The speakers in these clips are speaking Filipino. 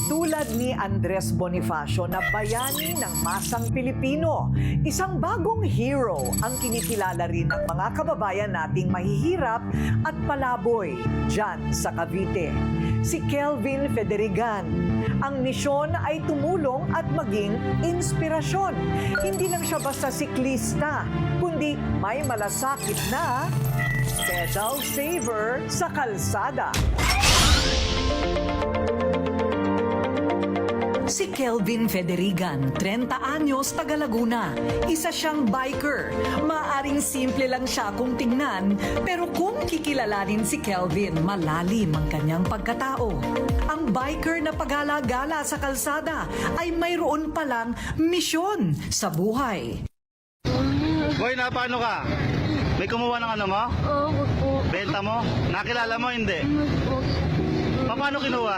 Tulad ni Andres Bonifacio na bayani ng masang Pilipino, isang bagong hero ang kinikilala rin ng mga kababayan nating mahihirap at palaboy dyan sa Cavite. Si Kelvin Federigan. Ang misyon ay tumulong at maging inspirasyon. Hindi lang siya basta siklista, kundi may malasakit na pedal saver sa kalsada. Si Kelvin Federigan, 30 anyos, taga Laguna. Isa siyang biker. Maaring simple lang siya kung tingnan, pero kung kikilalanin si Kelvin, malalim ang kanyang pagkatao. Ang biker na pagala-gala sa kalsada ay mayroon palang misyon sa buhay. Boy, na paano ka? May kumuha ng ano mo? Oo po. Benta mo? Nakilala mo? Hindi. Paano kinuha?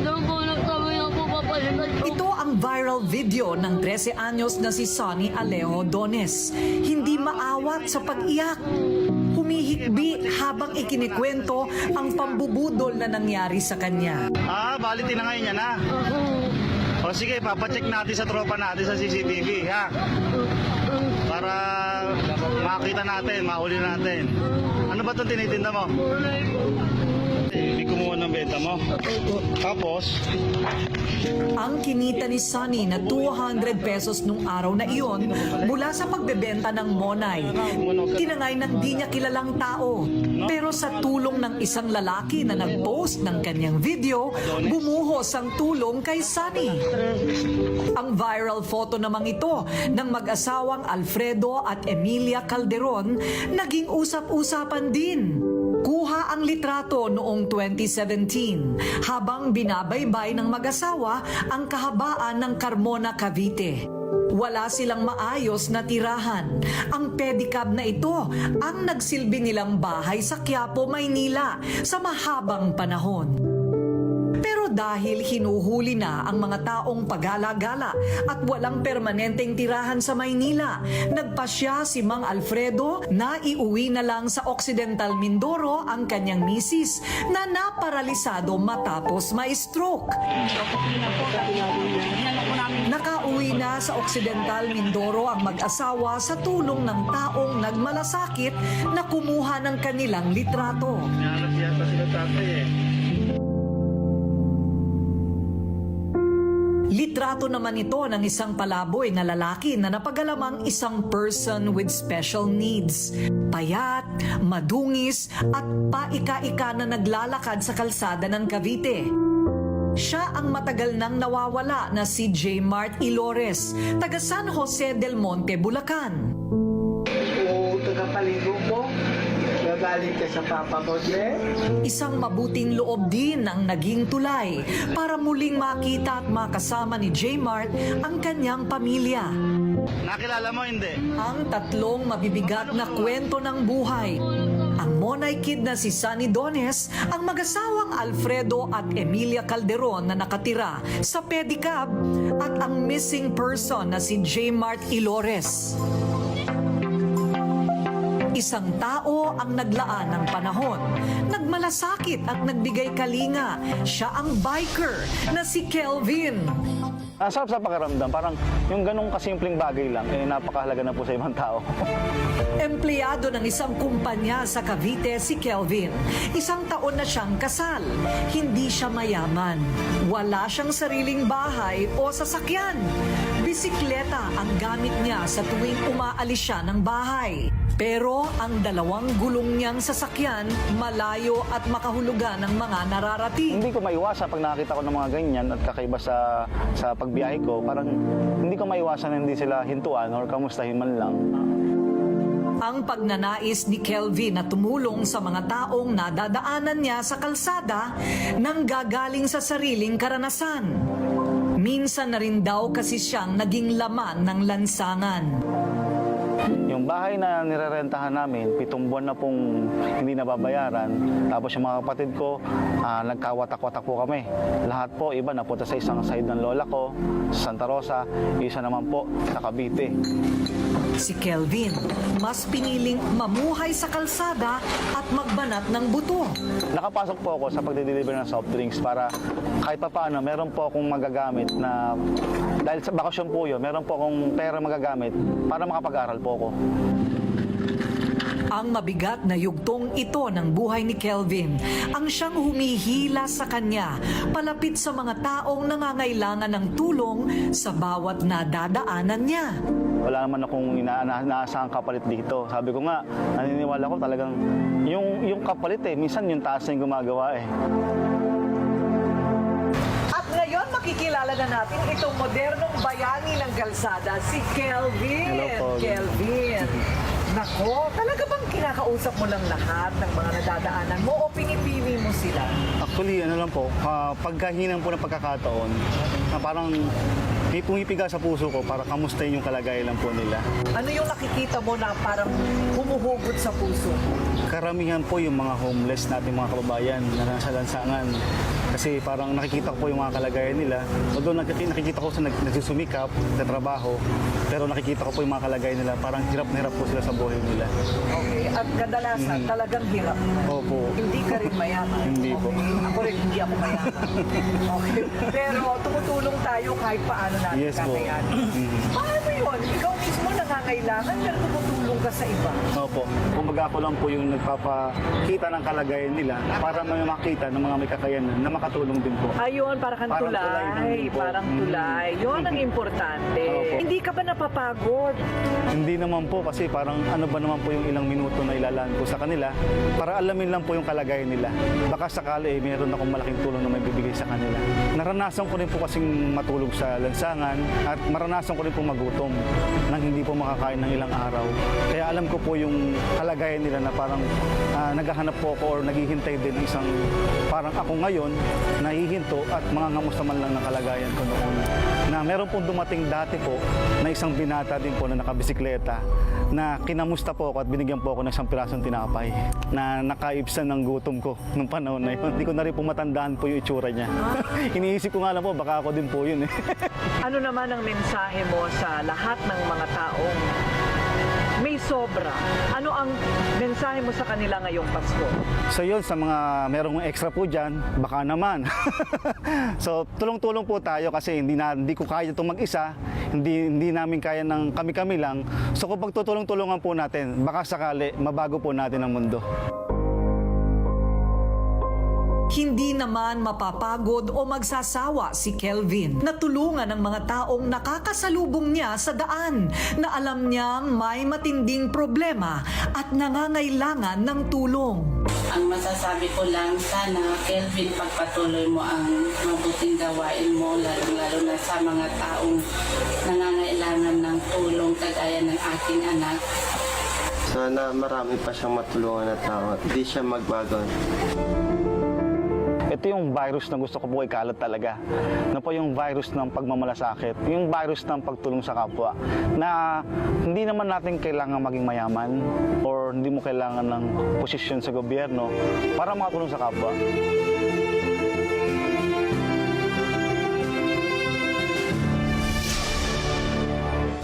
Doon po kami na po papalitan po. Ito ang viral video ng 13 anyos na si Sonny Alejo Dones. Hindi maawat sa pag-iyak. Humihikbi habang ikinikwento ang pambubudol na nangyari sa kanya. Bali tinangay niya na. O sige, papacheck natin sa tropa natin sa CCTV, ha? Para makita natin, mahuli natin. Ano ba itong tinitinda mo? Kulay po. Hindi kumuha ng benta mo. Tapos, Ang kinita ni Sonny na 200 pesos nung araw na iyon mula sa pagbebenta ng monay. Tinangay ng di niya kilalang tao. Pero sa tulong ng isang lalaki na nag-post ng kanyang video, bumuhos ang tulong kay Sonny. Ang viral photo namang ito ng mag-asawang Alfredo at Emilia Calderon naging usap-usapan din. Kuha ang litrato noong 2017 habang binabaybay ng mag-asawa ang kahabaan ng Carmona, Cavite. Wala silang maayos na tirahan. Ang pedicab na ito ang nagsilbi nilang bahay sa Quiapo, Maynila sa mahabang panahon. Pero dahil hinuhuli na ang mga taong pagala-gala at walang permanenteng tirahan sa Maynila, nagpasya si Mang Alfredo na iuwi na lang sa Occidental Mindoro ang kanyang misis na naparalisado matapos ma-stroke. Nakauwi na sa Occidental Mindoro ang mag-asawa sa tulong ng taong nagmalasakit na kumuha ng kanilang litrato. nahanap yata sila tatay eh. Litrato naman ito ng isang palaboy na lalaki na napagalamang isang person with special needs. Payat, madungis at paika-ika na naglalakad sa kalsada ng Cavite. Siya ang matagal nang nawawala na si J. Mart Ilores, taga San Jose del Monte, Bulacan. O tagapaligo mo, gagaling ka sa papa mo, Isang mabuting loob din ang naging tulay para muling makita at makasama ni J. Mart ang kanyang pamilya. Nakilala mo? Hindi. Ang tatlong mabibigat na kwento ng buhay. Ang Monay Kid na si Sonny Dones, ang mag-asawang Alfredo at Emilia Calderon na nakatira sa pedicab, at ang missing person na si J. Mart Ilores. Isang tao ang naglaan ng panahon, nagmalasakit at nagbigay kalinga. Siya ang biker na si Kelvin. Ang sarap sa pakiramdam, parang yung ganong kasimpleng bagay lang, napakahalaga na po sa ibang tao. Empleyado ng isang kumpanya sa Cavite si Kelvin. Isang taon na siyang kasal. Hindi siya mayaman. Wala siyang sariling bahay o sasakyan. Bisikleta ang gamit niya sa tuwing umaalis siya ng bahay. Pero ang dalawang gulong niyang sasakyan, malayo at makahulugan ng mga nararating. Hindi ko maiwasan pag nakakita ko ng mga ganyan at kakaiba sa pagbiyahe ko, parang hindi ko maiwasan na hindi sila hintuan or kamustahin man lang. Ang pagnanais ni Kelvin na tumulong sa mga taong nadadaanan niya sa kalsada nang gagaling sa sariling karanasan. Minsan na rin daw kasi siyang naging laman ng lansangan. Yung bahay na nirerentahan namin, 7 buwan na pong hindi nababayaran. Tapos yung mga kapatid ko, nagkawatak-watak po kami. Lahat po, iba napunta sa isang side ng lola ko, sa Santa Rosa, isa naman po sa Cavite. Si Kelvin, mas piniling mamuhay sa kalsada at magbanat ng buto. Nakapasok po ako sa pagde-deliver ng soft drinks para kahit pa paano, meron po akong magagamit na dahil sa bakasyon po yun, meron po akong pera magagamit para makapag-aral po ako. Ang mabigat na yugtong ito ng buhay ni Kelvin ang siyang humihila sa kanya palapit sa mga taong nangangailangan ng tulong sa bawat nadadaanan niya. Wala naman akong inaasahang kapalit dito. Sabi ko nga, naniniwala ko talagang yung kapalit minsan yung taas na yung gumagawa At ngayon makikilala na natin itong modernong bayani ng kalsada, si Kelvin. Hello po. Kelvin. Nako, talaga bang kinakausap mo lang lahat ng mga nadadaanan mo o pinipili mo sila? Actually, ano lang po, pagkahinang po ng pagkakataon, na parang may pumipiga sa puso ko para kamustahin yung kalagayan lang po nila. Ano yung nakikita mo na parang humuhugot sa puso mo? Karamihan po yung mga homeless natin mga kababayan na nasa lansangan. Kasi parang nakikita ko po yung mga kalagayan nila. Although nakikita ko sa nagsusumikap sa trabaho, pero nakikita ko po yung mga kalagayan nila. Parang hirap na hirap po sila sa buhay nila. Okay. At kadalasan, talagang hirap. Opo. Hindi ka rin mayaman. Hindi po. Okay. Ako rin, hindi ako mayaman. Okay. Pero tumutulong tayo kahit paano natin Yes po. kakayanin. Paano yun? Ikaw mismo nangangailangan, pero tumutulong ka sa iba. Opo. Kumbaga ako lang po yung nagpapakita ng kalagayan nila para may makita ng mga may kakayanan na makatulong din po. Ayun, parang Parang tulay tulay. din po. Parang tulay. Yun ang importante. Opo. Hindi ka ba napapagod? Hindi naman po kasi parang ano ba naman po yung ilang minuto na ilalaan ko sa kanila para alamin lang po yung kalagayan nila. Baka sakali meron akong malaking tulong na may bibigay sa kanila. Naranasan ko rin po kasing matulog sa lansangan at maranasan ko rin po magutom nang hindi po makakain ng ilang araw. Kaya alam ko po yung kalagayan nila na parang naghahanap po ako or naghihintay din ng isang parang ako ngayon nahihinto at mga ngamusta man lang ng kalagayan ko noon. Na meron pong dumating dati po na isang binata din po na nakabisikleta na kinamusta po ako at binigyan po ako ng isang pirasong tinapay na nakaibsan ng gutom ko nung panahon na yun. Hindi ko na rin po matandaan po yung itsura niya. Iniisip ko nga lang po, baka ako din po yun Ano naman ang mensahe mo sa lahat ng mga taong may sobra? Ano ang mensahe mo sa kanila ngayong Pasko? So yun, sa mga merong extra po dyan, baka naman. So tulong-tulong po tayo kasi hindi ko kaya itong mag-isa, hindi namin kaya ng kami-kami lang. So kung pagtutulong-tulungan po natin, baka sakali mabago po natin ang mundo. Hindi naman mapapagod o magsasawa si Kelvin na tulungan ang mga taong nakakasalubong niya sa daan na alam niyang may matinding problema at nangangailangan ng tulong. Ang masasabi ko lang, sana, Kelvin, pagpatuloy mo ang mabuting gawain mo, lalo na sa mga taong nangangailangan ng tulong kagaya ng aking anak. Sana marami pa siyang matulungan na tao at di siya magbago. Ito yung virus na gusto ko po ikalat talaga. Na po yung virus ng pagmamalasakit, yung virus ng pagtulong sa kapwa. Na hindi naman natin kailangan maging mayaman or hindi mo kailangan ng posisyon sa gobyerno para makatulong sa kapwa.